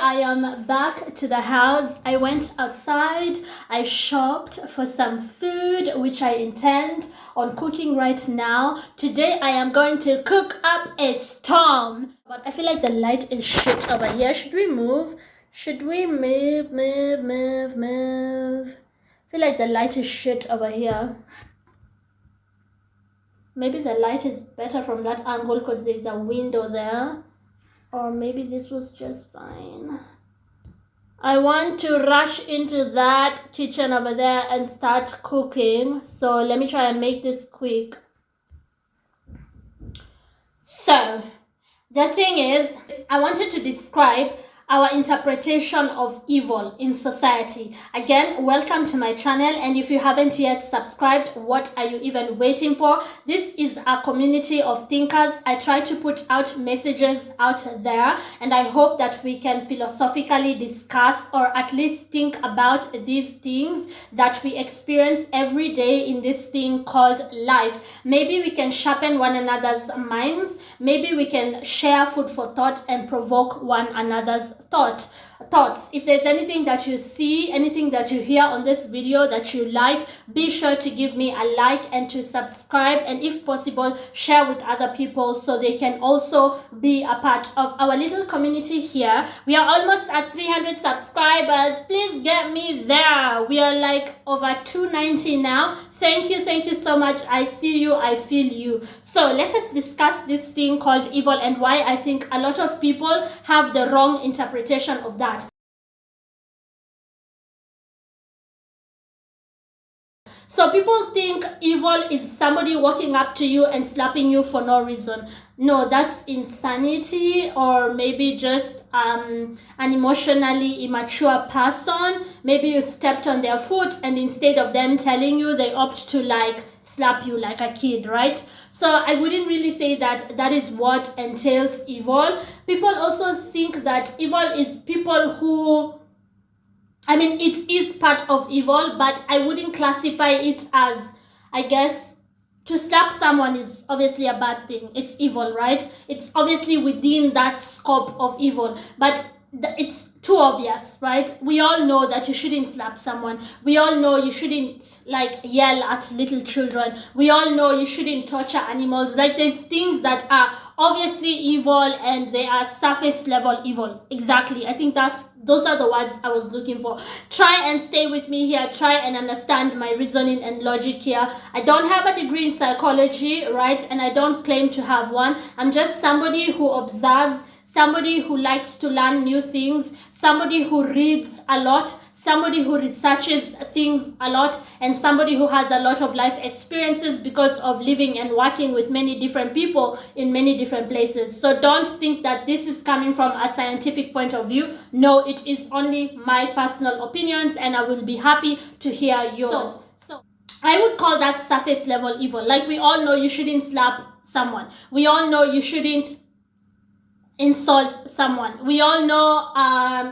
I am back to the house. I went outside, I shopped for some food, which I intend on cooking right now. Today I am going to cook up a storm. But I feel like the light is shit over here. Should we move? Should we move? I feel like the light is shit over here. Maybe the light is better from that angle because there's a window there. Or maybe this was just fine. I want to rush into that kitchen over there and start cooking. So let me try and make this quick. So the thing is, I wanted to describe our interpretation of evil in society. Again, welcome to my channel, and if you haven't yet subscribed, what are you even waiting for? This is a community of thinkers. I try to put out messages out there, and I hope that we can philosophically discuss or at least think about these things that we experience every day in this thing called life. Maybe we can sharpen one another's minds. Maybe we can share food for thought and provoke one another's thoughts. If there's anything that you see, anything that you hear on this video that you like, be sure to give me a like and to subscribe, and if possible share with other people so they can also be a part of our little community here. We are almost at 300 subscribers. Please get me there. We are like over 290 now. Thank you so much. I see you, I feel you. So let us discuss this thing called evil and why I think a lot of people have the wrong interpretation of that. So people think evil is somebody walking up to you and slapping you for no reason. No, that's insanity, or maybe just an emotionally immature person. Maybe you stepped on their foot and instead of them telling you, they opt to like slap you like a kid, right? So I wouldn't really say that that is what entails evil. People also think that evil is people who, I mean, it is part of evil, but I wouldn't classify it as, I guess, to slap someone is obviously a bad thing. It's evil, right? It's obviously within that scope of evil, but it's too obvious, right? We all know that you shouldn't slap someone. We all know you shouldn't like yell at little children. We all know you shouldn't torture animals. Like there's things that are obviously evil and they are surface level evil. Exactly. I think those are the words I was looking for. Try and stay with me here. Try and understand my reasoning and logic here. I don't have a degree in psychology, right? And I don't claim to have one. I'm just somebody who observes, somebody who likes to learn new things, somebody who reads a lot, somebody who researches things a lot, and somebody who has a lot of life experiences because of living and working with many different people in many different places. So don't think that this is coming from a scientific point of view. No, it is only my personal opinions, and I will be happy to hear yours. So I would call that surface level evil. Like we all know you shouldn't slap someone. We all know you shouldn't insult someone. We all know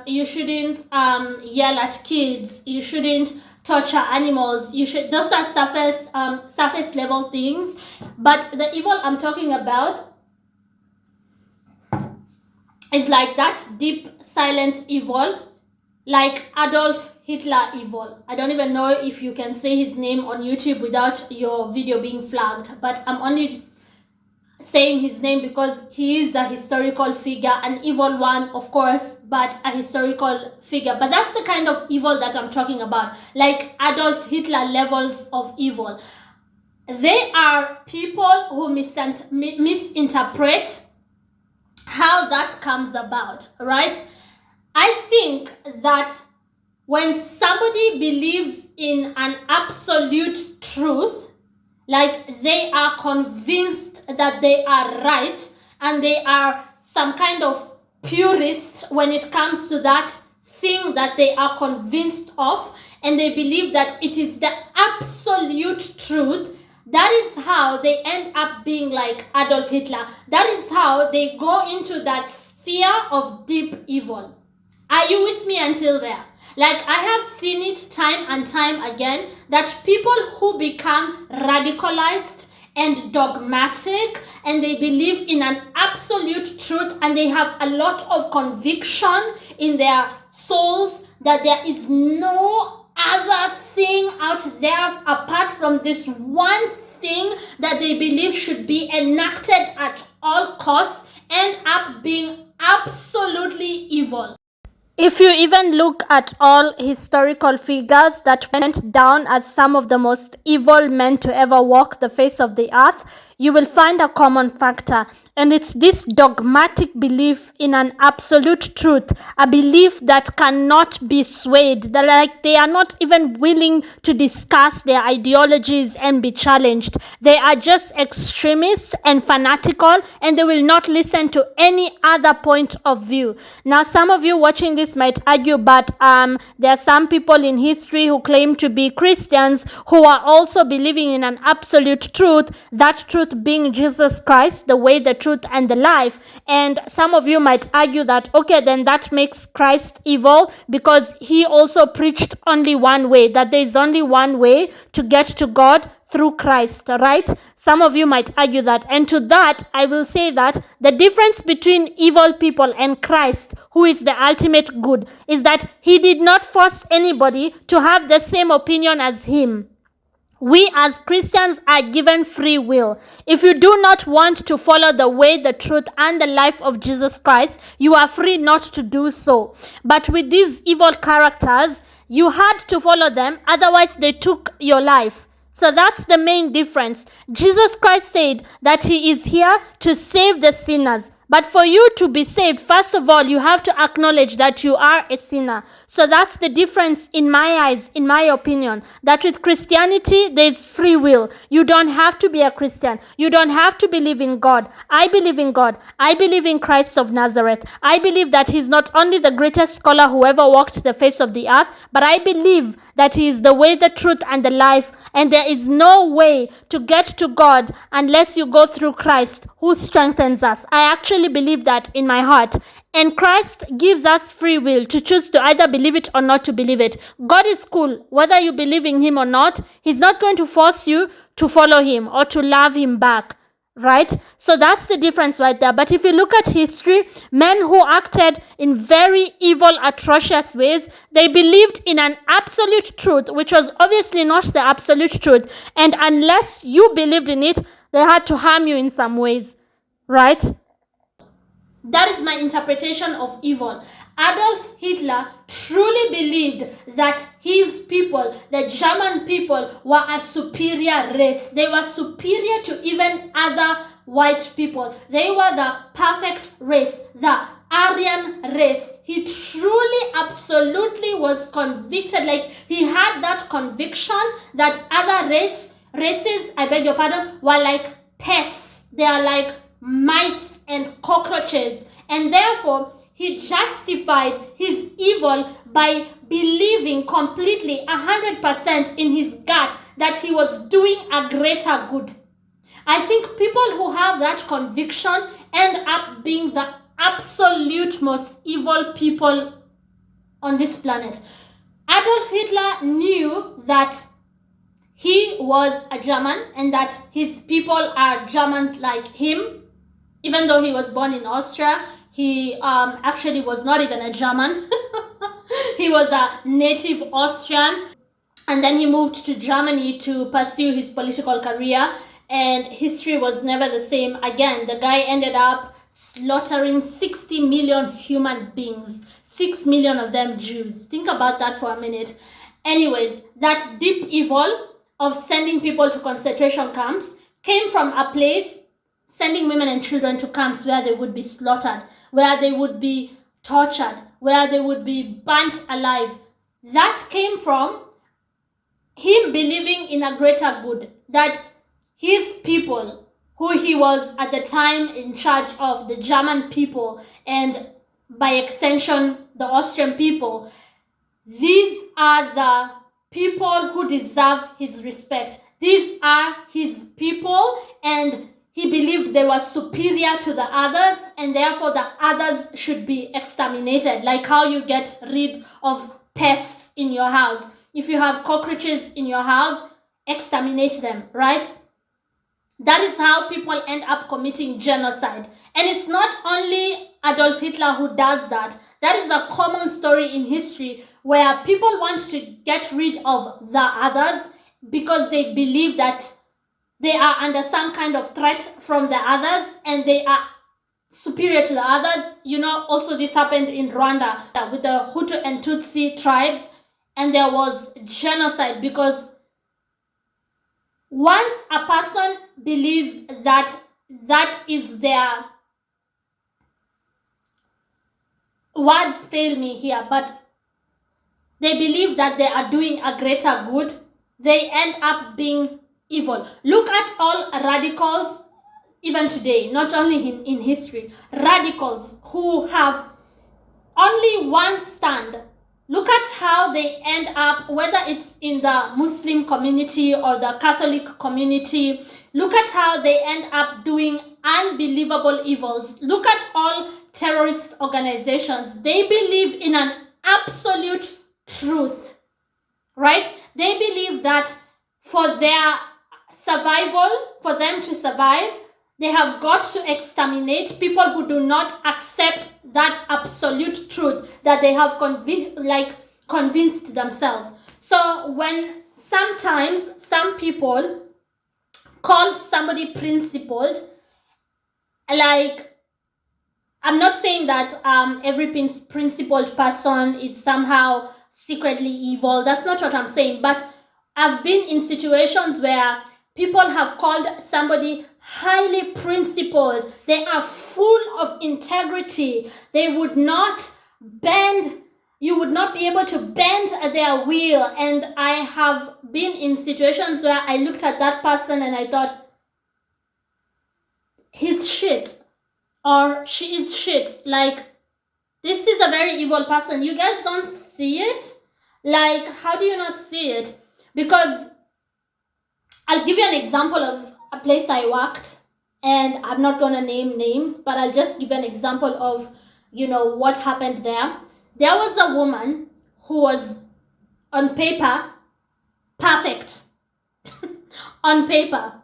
you shouldn't yell at kids. You shouldn't torture animals. Those are surface level things. But the evil I'm talking about is like that deep, silent evil, like Adolf Hitler evil. I don't even know if you can say his name on YouTube without your video being flagged, but I'm only saying his name because he is a historical figure, an evil one of course, but a historical figure. But that's the kind of evil that I'm talking about, like Adolf Hitler levels of evil. They are people who misinterpret how that comes about, right? I think that when somebody believes in an absolute truth, like they are convinced that they are right and they are some kind of purist when it comes to that thing that they are convinced of, and they believe that it is the absolute truth, that is how they end up being like Adolf Hitler. That is how they go into that sphere of deep evil. Are you with me until there? Like I have seen it time and time again that people who become radicalized and dogmatic, and they believe in an absolute truth, and they have a lot of conviction in their souls that there is no other thing out there apart from this one thing that they believe should be enacted at all costs, end up being absolutely evil. If you even look at all historical figures that went down as some of the most evil men to ever walk the face of the earth, you will find a common factor, and it's this dogmatic belief in an absolute truth, a belief that cannot be swayed. They are not even willing to discuss their ideologies and be challenged. They are just extremists and fanatical, and they will not listen to any other point of view. Now, some of you watching this might argue, but there are some people in history who claim to be Christians who are also believing in an absolute truth, that truth being Jesus Christ, the way, the truth, and the life. And some of you might argue that, okay, then that makes Christ evil because he also preached only one way, that there is only one way to get to God, through Christ, right? Some of you might argue that. And to that, I will say that the difference between evil people and Christ, who is the ultimate good, is that he did not force anybody to have the same opinion as him. We as Christians are given free will. If you do not want to follow the way, the truth, and the life of Jesus Christ, you are free not to do so. But with these evil characters, you had to follow them, otherwise they took your life. So that's the main difference. Jesus Christ said that he is here to save the sinners. But for you to be saved, first of all, you have to acknowledge that you are a sinner. So that's the difference in my eyes, in my opinion, that with Christianity, there's free will. You don't have to be a Christian. You don't have to believe in God. I believe in God. I believe in Christ of Nazareth. I believe that he's not only the greatest scholar who ever walked the face of the earth, but I believe that he is the way, the truth, and the life. And there is no way to get to God unless you go through Christ, who strengthens us. I actually believe that in my heart. And Christ gives us free will to choose to either believe it or not to believe it. God is cool. Whether you believe in him or not, he's not going to force you to follow him or to love him back. Right? So that's the difference right there. But if you look at history, men who acted in very evil, atrocious ways, they believed in an absolute truth, which was obviously not the absolute truth. And unless you believed in it, they had to harm you in some ways. Right? That is my interpretation of evil. Adolf Hitler truly believed that his people, the German people, were a superior race. They were superior to even other white people. They were the perfect race, the Aryan race. He truly, absolutely was convicted. Like, he had that conviction that other races, I beg your pardon, were like pests. They are like mice and cockroaches. And therefore, he justified his evil by believing completely 100% in his gut that he was doing a greater good. I think people who have that conviction end up being the absolute most evil people on this planet. Adolf Hitler knew that he was a German and that his people are Germans like him. Even though he was born in Austria, he actually was not even a German. He was a native Austrian. And then he moved to Germany to pursue his political career. And history was never the same again. The guy ended up slaughtering 60 million human beings. 6 million of them Jews. Think about that for a minute. Anyways, that deep evil of sending people to concentration camps came from a place, sending women and children to camps where they would be slaughtered, where they would be tortured, where they would be burnt alive. That came from him believing in a greater good, that his people, who he was at the time in charge of, the German people, and by extension, the Austrian people, these are the people who deserve his respect. These are his people, and he believed they were superior to the others, and therefore the others should be exterminated. Like how you get rid of pests in your house. If you have cockroaches in your house, exterminate them, right? That is how people end up committing genocide. And it's not only Adolf Hitler who does that. That is a common story in history where people want to get rid of the others because they believe that they are under some kind of threat from the others and they are superior to the others. Also this happened in Rwanda with the Hutu and Tutsi tribes, and there was genocide because once a person believes that that is their, words fail me here, but they believe that they are doing a greater good, they end up being evil. Look at all radicals, even today, not only in history, radicals who have only one stand. Look at how they end up, whether it's in the Muslim community or the Catholic community. Look at how they end up doing unbelievable evils. Look at all terrorist organizations. They believe in an absolute truth, right? They believe that for their survival, for them to survive, they have got to exterminate people who do not accept that absolute truth that they have convinced themselves. So when sometimes some people call somebody principled, I'm not saying that every principled person is somehow secretly evil. That's not what I'm saying. But I've been in situations where people have called somebody highly principled. They are full of integrity. They would not bend. You would not be able to bend their will. And I have been in situations where I looked at that person and I thought, he's shit. Or she is shit. This is a very evil person. You guys don't see it? How do you not see it? Because I'll give you an example of a place I worked, and I'm not going to name names, but I'll just give an example of, what happened there. There was a woman who was, on paper, perfect. On paper,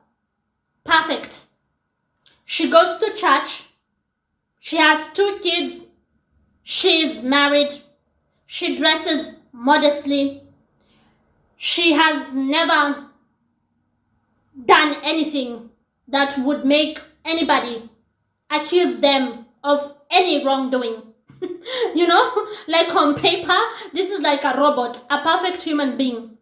perfect. She goes to church. She has 2 kids. She is married. She dresses modestly. She has never done anything that would make anybody accuse them of any wrongdoing. On paper, this is like a robot, a perfect human being.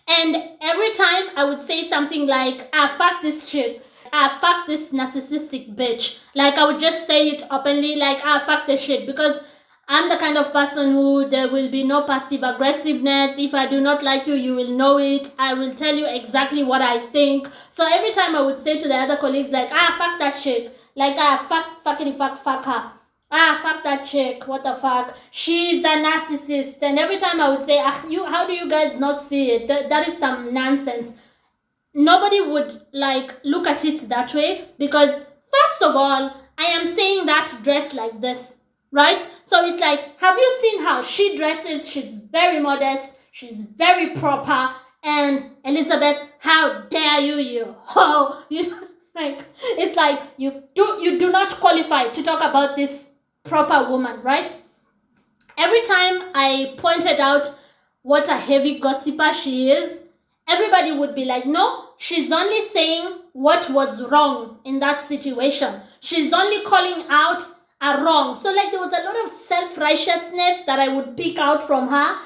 And every time I would say something like, fuck this chick, fuck this narcissistic bitch. I would just say it openly, fuck this shit, because I'm the kind of person who there will be no passive aggressiveness. If I do not like you, you will know it. I will tell you exactly what I think. So every time I would say to the other colleagues, fuck that shit. Fuck her. Fuck that chick. What the fuck? She's a narcissist. And every time I would say, how do you guys not see it? That is some nonsense. Nobody would look at it that way, because first of all, I am saying that dress like this. Right? So it's have you seen how she dresses? She's very modest. She's very proper. And Elizabeth, how dare you? Oh, you do not qualify to talk about this proper woman, right? Every time I pointed out what a heavy gossiper she is, everybody would be like, no, she's only saying what was wrong in that situation. She's only calling out are wrong. So there was a lot of self-righteousness that I would pick out from her.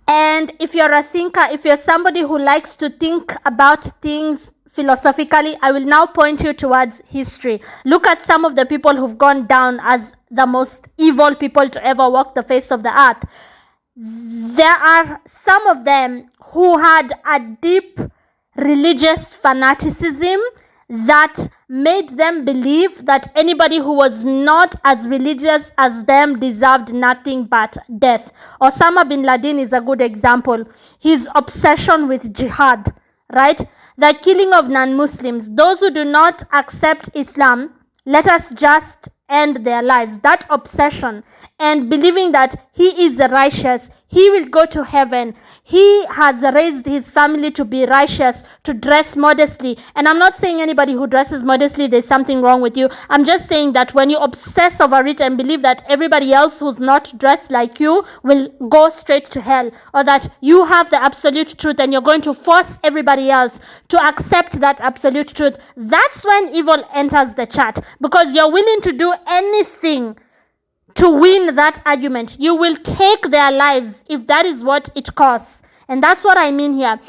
And if you're a thinker, if you're somebody who likes to think about things philosophically, I will now point you towards history. Look at some of the people who've gone down as the most evil people to ever walk the face of the earth. There are some of them who had a deep religious fanaticism that made them believe that anybody who was not as religious as them deserved nothing but death. Osama bin Laden is a good example. His obsession with jihad, right? The killing of non-Muslims, those who do not accept Islam, let us just end their lives. That obsession and believing that he is righteous, he will go to heaven. He has raised his family to be righteous, to dress modestly. And I'm not saying anybody who dresses modestly, there's something wrong with you. I'm just saying that when you obsess over it and believe that everybody else who's not dressed like you will go straight to hell, or that you have the absolute truth and you're going to force everybody else to accept that absolute truth, that's when evil enters the chat, because you're willing to do anything to win that argument. You will take their lives if that is what it costs. And that's what I mean here.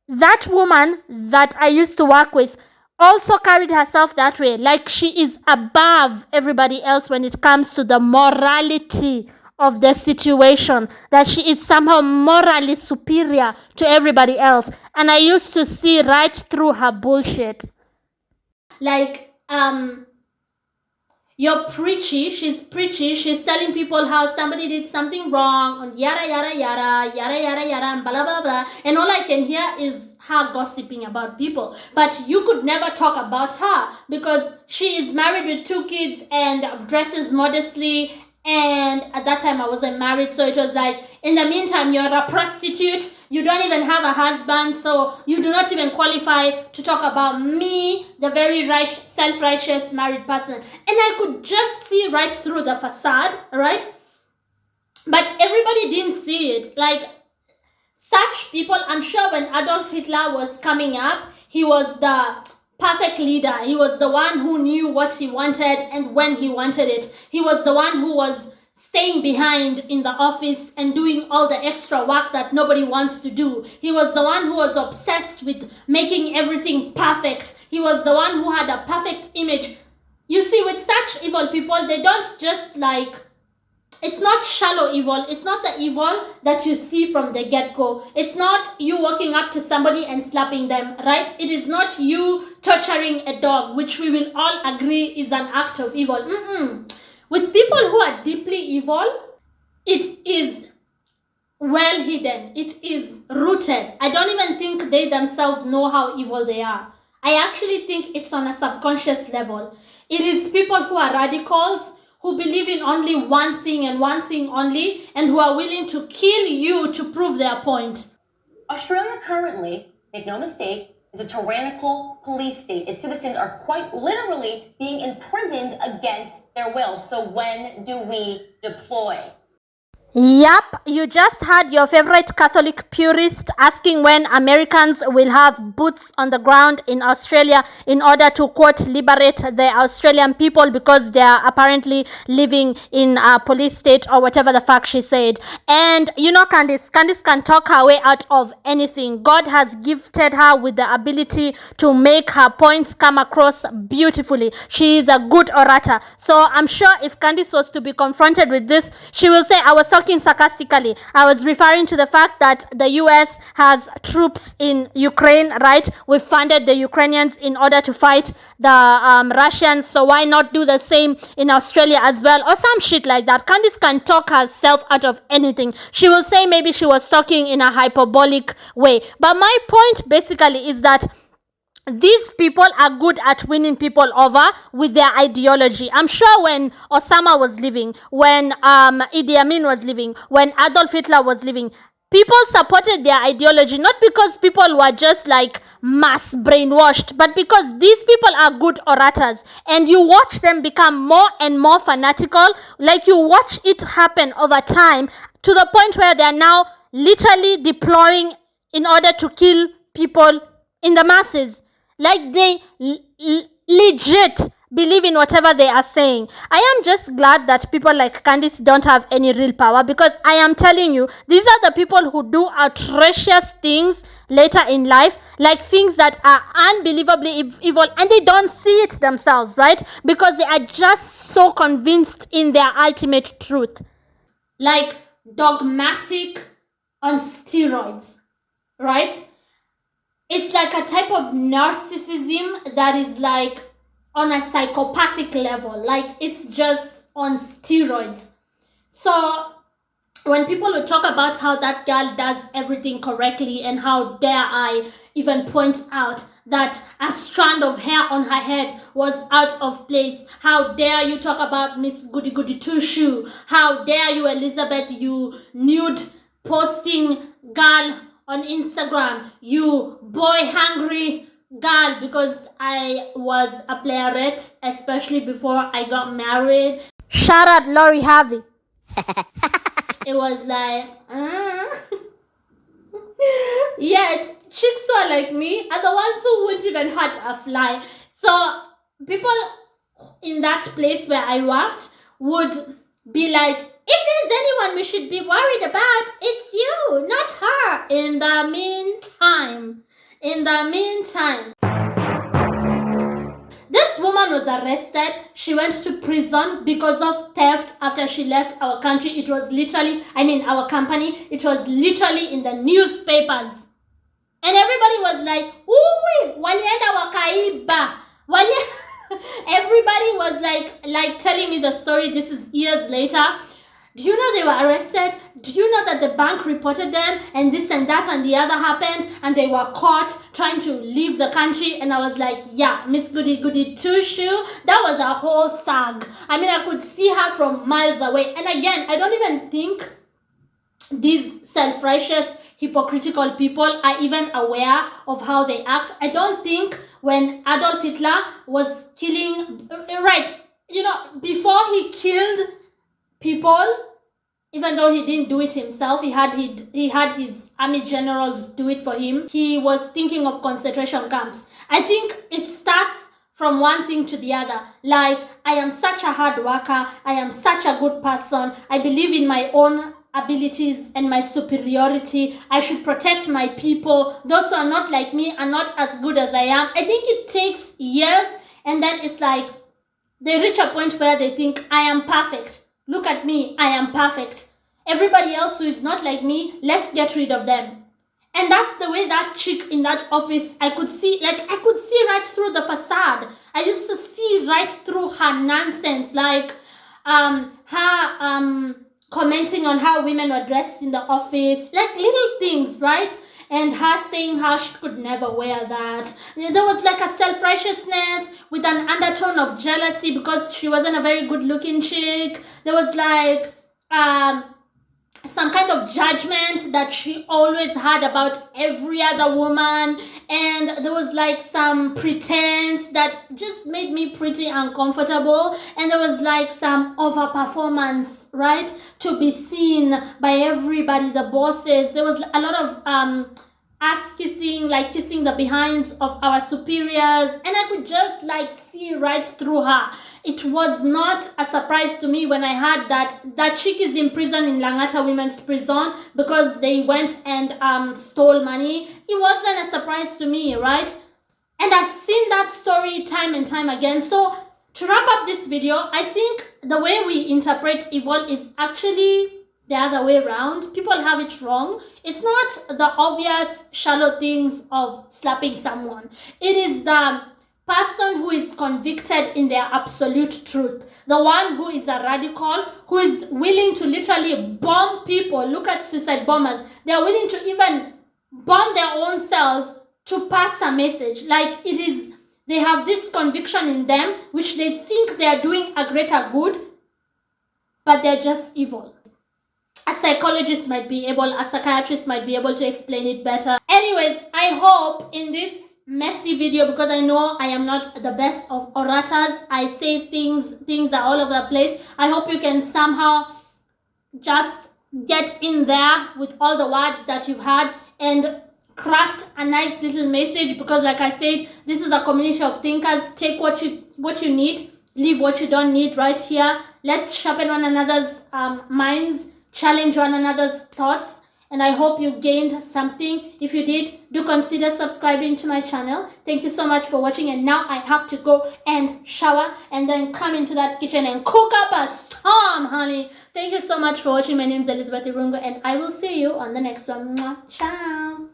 That woman that I used to work with also carried herself that way, like she is above everybody else when it comes to the morality of the situation, that she is somehow morally superior to everybody else. And I used to see right through her bullshit. Like, you're preachy, she's telling people how somebody did something wrong, and yada yada yada, yada yada yada, and blah blah blah, and all I can hear is her gossiping about people. But you could never talk about her because she is married with 2 kids and dresses modestly. And at that time I wasn't married, so it was like, in the meantime, you're a prostitute, you don't even have a husband, so you do not even qualify to talk about me, the very self-righteous married person. And I could just see right through the facade, right? But everybody didn't see it. Like, such people, I'm sure when Adolf Hitler was coming up, he was the perfect leader. He was the one who knew what he wanted and when he wanted it. He was the one who was staying behind in the office and doing all the extra work that nobody wants to do. He was the one who was obsessed with making everything perfect. He was the one who had a perfect image. You see, with such evil people, they don't just like, it's not shallow evil. It's not the evil that you see from the get-go. It's not you walking up to somebody and slapping them, right? It is not you torturing a dog, which we will all agree is an act of evil. With people who are deeply evil, it is well hidden. It is rooted. I don't even think they themselves know how evil they are. I actually think it's on a subconscious level. It is people who are radicals, who believe in only one thing and one thing only, and who are willing to kill you to prove their point. Australia currently, make no mistake, is a tyrannical police state. Its citizens are quite literally being imprisoned against their will. So when do we deploy? Yep, you just had your favorite Catholic purist asking when Americans will have boots on the ground in Australia in order to, quote, liberate the Australian people because they are apparently living in a police state or whatever the fuck she said. And you know, Candice can talk her way out of anything. God has gifted her with the ability to make her points come across beautifully. She is a good orator. So I'm sure if Candice was to be confronted with this, she will say, I was talking sarcastically. I was referring to the fact that the US has troops in Ukraine, right? We funded the Ukrainians in order to fight the Russians, so why not do the same in Australia as well, or some shit like that. Candice can talk herself out of anything. She will say maybe she was talking in a hyperbolic way. But my point basically is that these people are good at winning people over with their ideology. I'm sure when Osama was living, when Idi Amin was living, when Adolf Hitler was living, people supported their ideology, not because people were just like mass brainwashed, but because these people are good orators, and you watch them become more and more fanatical. Like, you watch it happen over time to the point where they are now literally deploying in order to kill people in the masses. Like, they legit believe in whatever they are saying. I am just glad that people like Candice don't have any real power, because I am telling you, these are the people who do atrocious things later in life, like things that are unbelievably evil, and they don't see it themselves, right? Because they are just so convinced in their ultimate truth. Like, dogmatic on steroids, right? It's like a type of narcissism that is like on a psychopathic level. Like, it's just on steroids. So when people would talk about how that girl does everything correctly, and how dare I even point out that a strand of hair on her head was out of place, how dare you talk about Miss Goody Goody Two Shoe, how dare you, Elizabeth, you nude posting girl on Instagram, you boy hungry girl, because I was a playerette, especially before I got married. Shout out Lori Harvey. It was like, yet chicks who are like me are the ones who wouldn't even hurt a fly. So people in that place where I worked would be like, if there's anyone we should be worried about, it's you, not her. In the meantime, this woman was arrested. She went to prison because of theft after she left our country. It was literally, our company, it was literally in the newspapers. And everybody was like, ooh, walienda wakaiba. Everybody was like telling me the story. This is years later. Do you know they were arrested? Do you know that the bank reported them and this and that and the other happened and they were caught trying to leave the country? And I was like, yeah, Miss Goody Goody Two Shoe, that was a whole thug. I could see her from miles away. And again, I don't even think these self-righteous, hypocritical people are even aware of how they act. I don't think when Adolf Hitler was killing, before he killed people, even though he didn't do it himself, he had his army generals do it for him. He was thinking of concentration camps. I think it starts from one thing to the other. Like, I am such a hard worker, I am such a good person, I believe in my own abilities and my superiority, I should protect my people, those who are not like me are not as good as I am. I think it takes years, and then it's like they reach a point where they think, I am perfect. Look at me, I am perfect. Everybody else who is not like me, let's get rid of them. And that's the way that chick in that office, I could see right through the facade. I used to see right through her nonsense, like her commenting on how women were dressed in the office, like little things, right? And her saying how she could never wear that. There was like a self-righteousness with an undertone of jealousy because she wasn't a very good-looking chick. There was like some kind of judgment that she always had about every other woman, and there was like some pretense that just made me pretty uncomfortable, and there was like some overperformance, right, to be seen by everybody, the bosses. There was a lot of us kissing the behinds of our superiors, and I could just like see right through her. It was not a surprise to me when I heard that chick is in prison in Langata Women's Prison because they went and stole money. It wasn't a surprise to me, right? And I've seen that story time and time again. So to wrap up this video, I think the way we interpret evil is actually the other way around. People have it wrong. It's not the obvious shallow things of slapping someone. It is the person who is convicted in their absolute truth. The one who is a radical, who is willing to literally bomb people. Look at suicide bombers. They are willing to even bomb their own selves to pass a message. Like, it is, they have this conviction in them which they think they are doing a greater good, but they're just evil. A psychologist might be able, a psychiatrist might be able to explain it better. Anyways, I hope in this messy video, because I know I am not the best of orators, I say things are all over the place. I hope you can somehow just get in there with all the words that you've had and craft a nice little message, because like I said, this is a community of thinkers. Take what you need, leave what you don't need right here. Let's sharpen one another's minds, challenge one another's thoughts, and I hope you gained something. If you did, do consider subscribing to my channel. Thank you so much for watching, and now I have to go and shower and then come into that kitchen and cook up a storm, honey. Thank you so much for watching. My name is Elizabeth Irungo, and I will see you on the next one. Mwah. Ciao.